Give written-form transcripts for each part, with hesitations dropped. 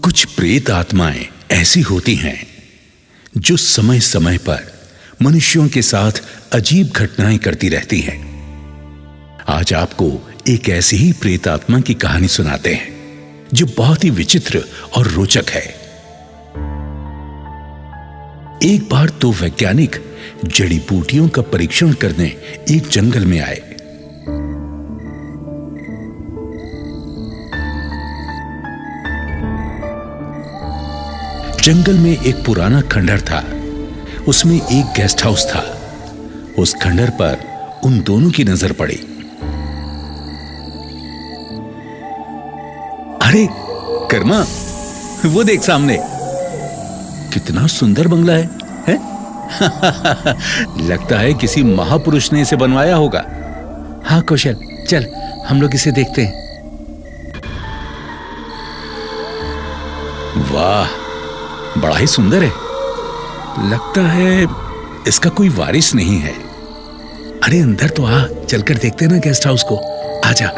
कुछ प्रेत आत्माएं ऐसी होती हैं जो समय समय पर मनुष्यों के साथ अजीब घटनाएं करती रहती हैं। आज आपको एक ऐसी ही प्रेत आत्मा की कहानी सुनाते हैं जो बहुत ही विचित्र और रोचक है। एक बार दो वैज्ञानिक जड़ी बूटियों का परीक्षण करने एक जंगल में आए। जंगल में एक पुराना खंडहर था। उसमें एक गेस्ट हाउस था। उस खंडहर पर उन दोनों की नजर पड़ी। अरे कर्मा, वो देख सामने, कितना सुंदर बंगला है? लगता है किसी महापुरुष ने इसे बनवाया होगा। हाँ कौशल, चल हम लोग इसे देखते हैं। वाह, बड़ा ही सुंदर है। लगता है इसका कोई वारिस नहीं है। अरे अंदर तो आ, चलकर देखते हैं ना गेस्ट हाउस को। आजा।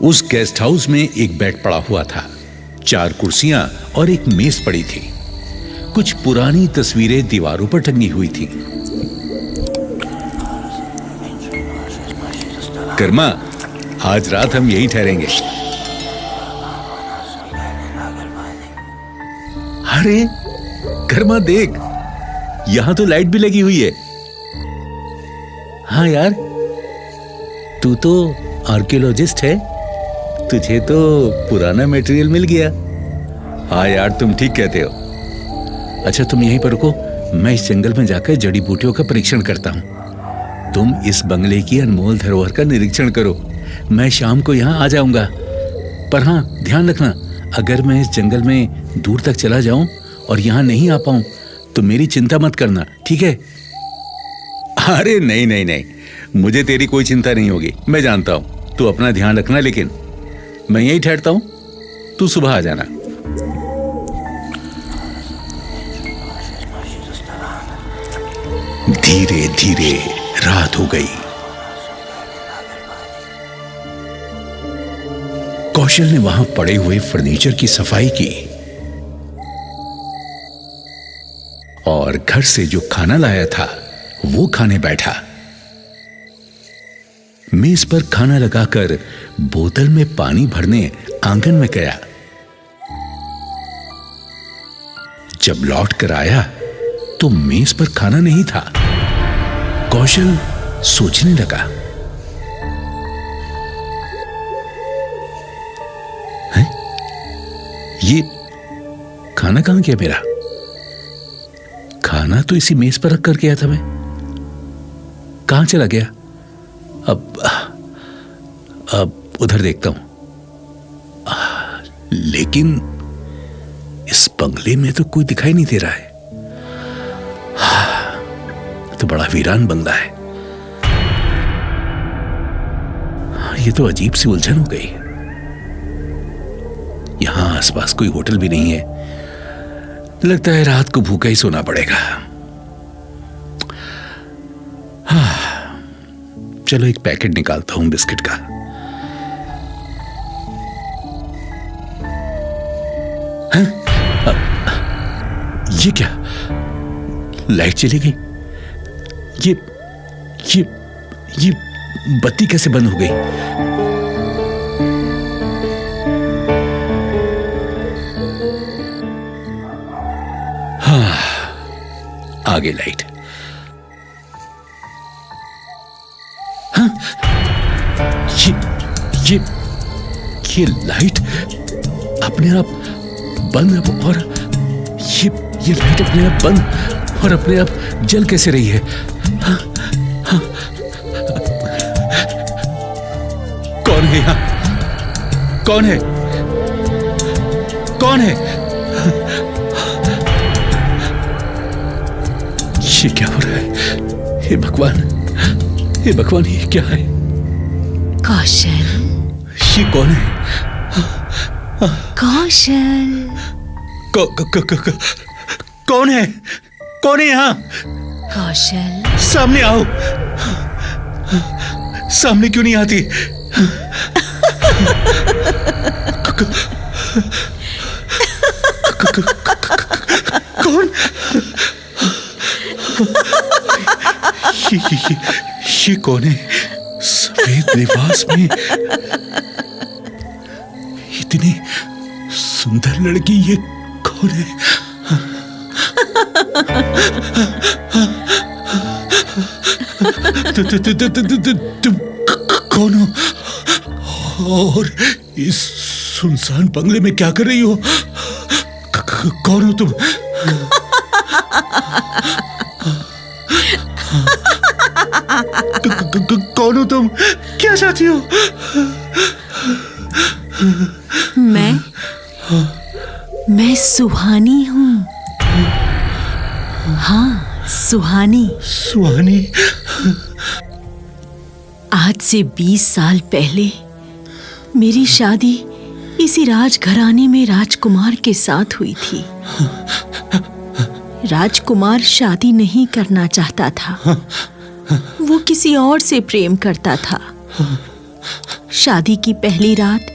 उस गेस्ट हाउस में एक बेड पड़ा हुआ था, 4 कुर्सियां और एक मेज पड़ी थी। कुछ पुरानी तस्वीरें दीवारों पर टंगी हुई थी। कर्मा, आज रात हम यही ठहरेंगे। अरे कर्मा देख, यहां तो लाइट भी लगी हुई है। हाँ यार, तू तो आर्कियोलॉजिस्ट है, तुझे तो पुराना मटेरियल मिल गया। हाँ यार, तुम ठीक कहते हो। अच्छा तुम यहीं पर रुको, मैं इस जंगल में जाकर जड़ी बूटियों का परीक्षण करता हूं। तुम इस बंगले की अनमोल धरोहर का निरीक्षण करो। मैं शाम को यहाँ आ जाऊंगा। पर हाँ, ध्यान रखना, अगर मैं इस जंगल में दूर तक चला जाऊं और यहाँ नहीं आ पाऊं तो मेरी चिंता मत करना, ठीक है? अरे नहीं नहीं नहीं, मुझे तेरी कोई चिंता नहीं होगी। मैं जानता हूं, तू अपना ध्यान रखना। लेकिन मैं यही ठहरता हूं, तू सुबह आ जाना। धीरे धीरे रात हो गई। कौशल ने वहां पड़े हुए फर्नीचर की सफाई की और घर से जो खाना लाया था वो खाने बैठा। मेज पर खाना लगाकर बोतल में पानी भरने आंगन में गया। जब लौट कर आया तो मेज पर खाना नहीं था। कौशल सोचने लगा, है? ये खाना कहां गया मेरा? खाना तो इसी मेज पर रख कर गया था मैं। कहां चला गया? अब उधर देखता हूं। लेकिन इस बंगले में तो कोई दिखाई नहीं दे रहा है। तो बड़ा वीरान बंगला है। ये तो अजीब सी उलझन हो गई। यहां आसपास कोई होटल भी नहीं है। लगता है रात को भूखा ही सोना पड़ेगा। चलो एक पैकेट निकालता हूं बिस्किट का। ये क्या? लाइट चली गई। ये बत्ती कैसे बंद हो गई? हाँ, आ गई लाइट। हाँ, ये लाइट अपने आप बंद और ये लाइट अपने आप बंद और अपने आप जल कैसे रही है? हाँ, हाँ, कौन है यहाँ? कौन है? कौन है? ये क्या हो रहा है? हे भगवान, हे भगवान, ये क्या है? कौशल, ये कौन है? कौशल, कौन है? कौन है यहाँ? कौशल, सामने आओ। सामने क्यों नहीं आती? कौन? ये कौन है सफेद लिबास में? इतनी सुंदर लड़की, ये कौन है? तुम कौन हो और इस सुनसान बंगले में क्या कर रही हो? कौन हो तुम? कौन हो तुम? क्या चाहती हो? मैं सुहानी हूँ। हाँ, सुहानी। सुहानी? आज से 20 साल पहले मेरी शादी इसी राजघराने में राजकुमार के साथ हुई थी। राजकुमार शादी नहीं करना चाहता था, वो किसी और से प्रेम करता था। शादी की पहली रात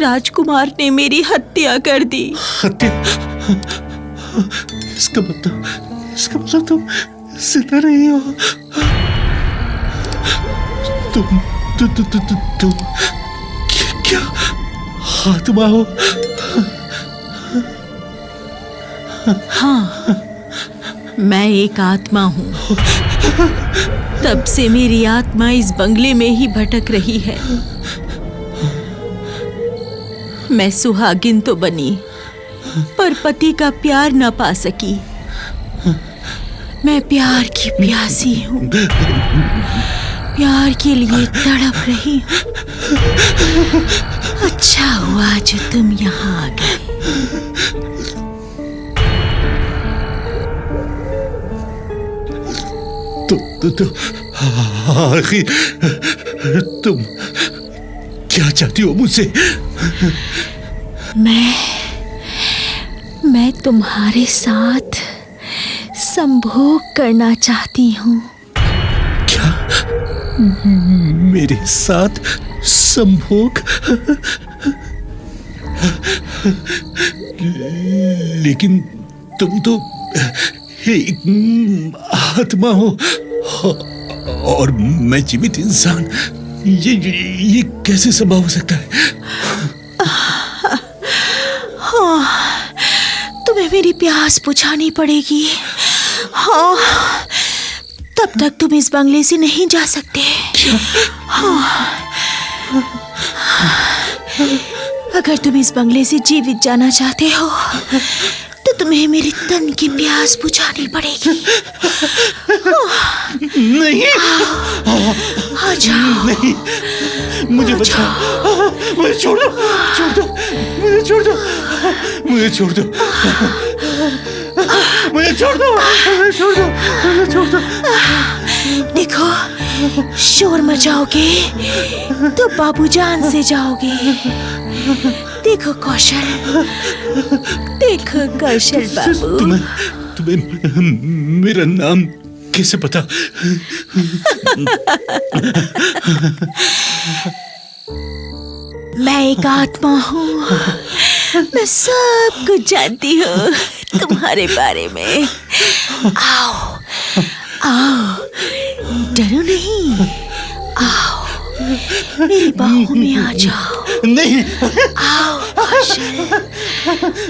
राजकुमार ने मेरी हत्या कर दी। हत्या? इसका मतलब तुम जिंदा नहीं हो। तुम क्या आत्मा हो? हाँ, मैं एक आत्मा हूँ। तब से मेरी आत्मा इस बंगले में ही भटक रही है। मैं सुहागिन तो बनी, पर पति का प्यार न पा सकी। मैं प्यार की प्यासी हूँ, प्यार के लिए तड़प रही हूँ। अच्छा हुआ जो तुम यहाँ आ गए। आखिर तुम क्या चाहती हो मुझसे? मैं तुम्हारे साथ संभोग करना चाहती हूँ। क्या? मेरे साथ संभोग? लेकिन तुम तो एक आत्मा हो और मैं जीवित इंसान। ये कैसे संभव हो सकता है? हाँ, तुम्हें मेरी प्यास बुझानी पड़ेगी। हाँ, तब तक तुम इस बंगले से नहीं जा सकते। हाँ, अगर तुम इस बंगले से जीवित जाना चाहते हो तो तुम्हें मेरे तन की प्यास बुझानी पड़ेगी। नहीं, आ जाओ। नहीं, मुझे बचाओ, मुझे छोड़ दो, मुझे छोड़ दो, मुझे छोड़ दो, मुझे छोड़ दो, मुझे छोड़ दो, मुझे छोड़ दो। देखो, शोर मचाओगे तो बाबूजान से जाओगे। देखो कौशल, देखो कौशल बाबू। तुम्हें मेरा नाम कैसे पता? मैं एक आत्मा हूँ, मैं सब कुछ जानती हूँ तुम्हारे बारे में। आओ, आओ, डरो नहीं, आओ, मेरी बाहों में आ जाओ। नहीं, आओ कौशल,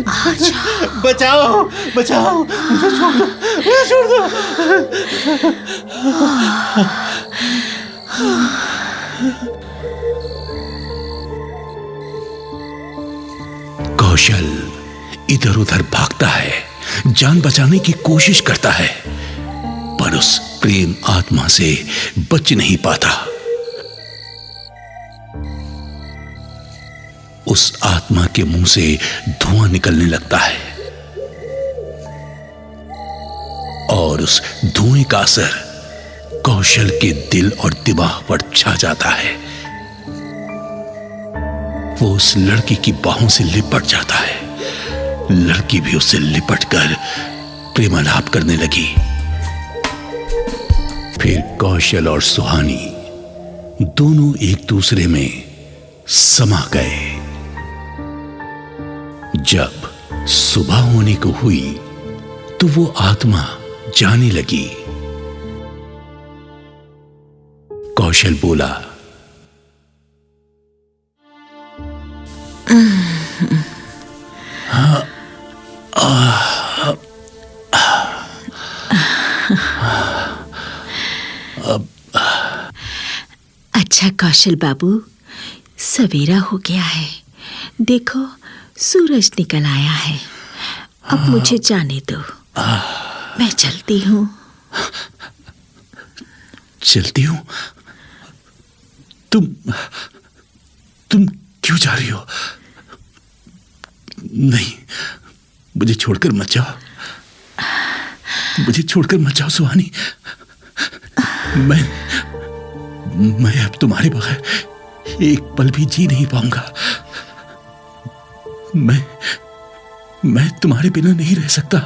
आ जाओ। बचाओ, बचाओ, मुझे छोड़ दो, मुझे छोड़ दो। कौशल इधर उधर भागता है, जान बचाने की कोशिश करता है, पर उस प्रेम आत्मा से बच नहीं पाता। उस आत्मा के मुंह से धुआं निकलने लगता है और उस धुएं का असर कौशल के दिल और दिमाग पर छा जाता है। वो उस लड़की की बाहों से लिपट जाता है, लड़की भी उससे लिपटकर प्रेमालाप करने लगी। फिर कौशल और सुहानी दोनों एक दूसरे में समा गए। जब सुबह होने को हुई तो वो आत्मा जाने लगी। कौशल बोला, अच्छा कौशल बाबू, सवेरा हो गया है, देखो सूरज निकल आया है। अब मुझे जाने दो, मैं चलती हूँ। चलती हूँ? तुम क्यों जा रही हो? नहीं, मुझे छोड़कर मत जाओ, मुझे छोड़कर मत जाओ सुहानी। मैं अब तुम्हारे बगैर एक पल भी जी नहीं पाऊंगा। मैं तुम्हारे बिना नहीं रह सकता।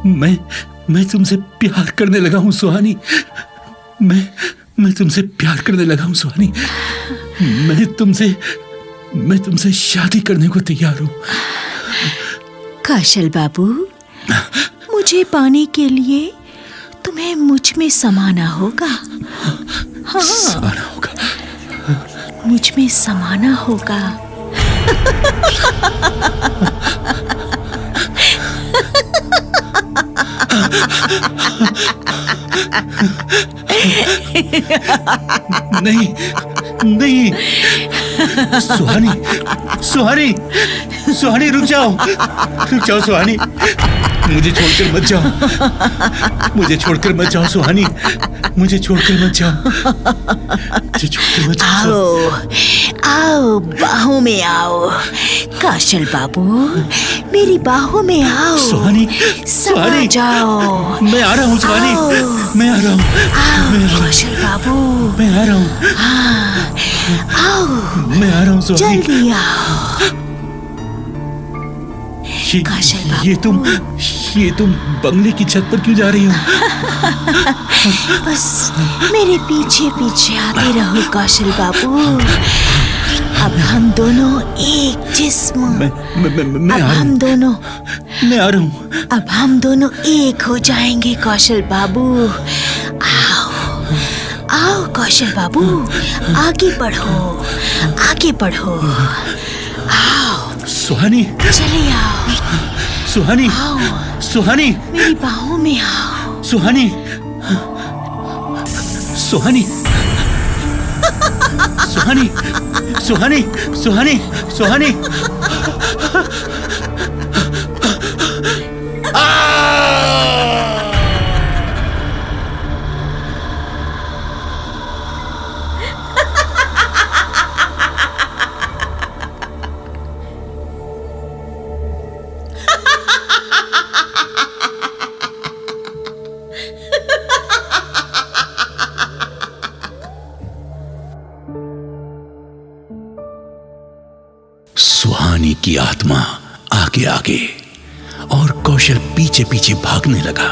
मैं तुमसे प्यार करने लगा हूं सुहानी। मैं तुमसे प्यार करने लगा हूं सुहानी। मैं तुमसे शादी करने को तैयार हूं। कौशल बाबू, मुझे पाने के लिए तुम्हें मुझ में समाना होगा। हाँ, समाना होगा, मुझ में समाना होगा। नहीं नहीं, सुहानी सुहानी सुहानी, रुक जाओ सुहानी। मुझे छोड़कर मत जाओ, मुझे छोड़कर मत जाओ सुहानी, मुझे छोड़कर मत जाओ, मुझे छोड़कर मत जाओ। आओ आओ, बाहों में आओ कौशल बाबू, मेरी बाहों में आओ। सुहानी, समा जाओ। मैं आ रहा हूँ सुहानी, मैं आ रहा हूँ। आओ कौशल बाबू, मैं आ रहा हूँ। हाँ, आओ, मैं आ रहा हूँ सुहानी, जल्दी आओ। ये तुम बंगले की छत पर क्यों जा रही हो? बस मेरे पीछे पीछे आते रहो कौशल बाबू। अब हम दोनों एक जिस्म। मैं अब हम दोनों, मैं आ रहा हूँ। अब हम दोनों एक हो जाएंगे कौशल बाबू। आओ आओ कौशल बाबू, आगे बढ़ो, आगे बढ़ो। आओ सुहानी, चले आओ। सुहानी, आओ, सुहानी, मेरी बाहों में आओ। सुहानी, सुहानी, सुहानी, सुहानी, सुहानी, सुहानी। सुहानी की आत्मा आगे आगे और कौशल पीछे पीछे भागने लगा।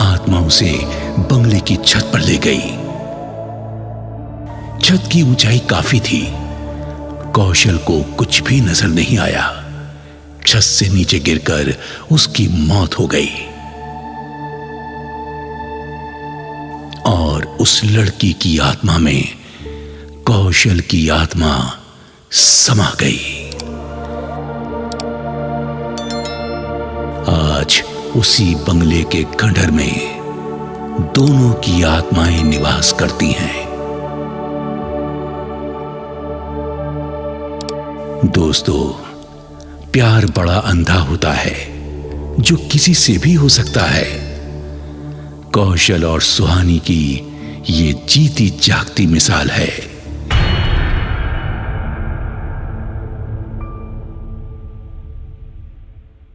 आत्मा उसे बंगले की छत पर ले गई। छत की ऊंचाई काफी थी। कौशल को कुछ भी नजर नहीं आया। छत से नीचे गिरकर उसकी मौत हो गई और उस लड़की की आत्मा में कौशल की आत्मा समा गई। आज उसी बंगले के खंडहर में दोनों की आत्माएं निवास करती हैं। दोस्तों, प्यार बड़ा अंधा होता है जो किसी से भी हो सकता है। कौशल और सुहानी की ये जीती जागती मिसाल है।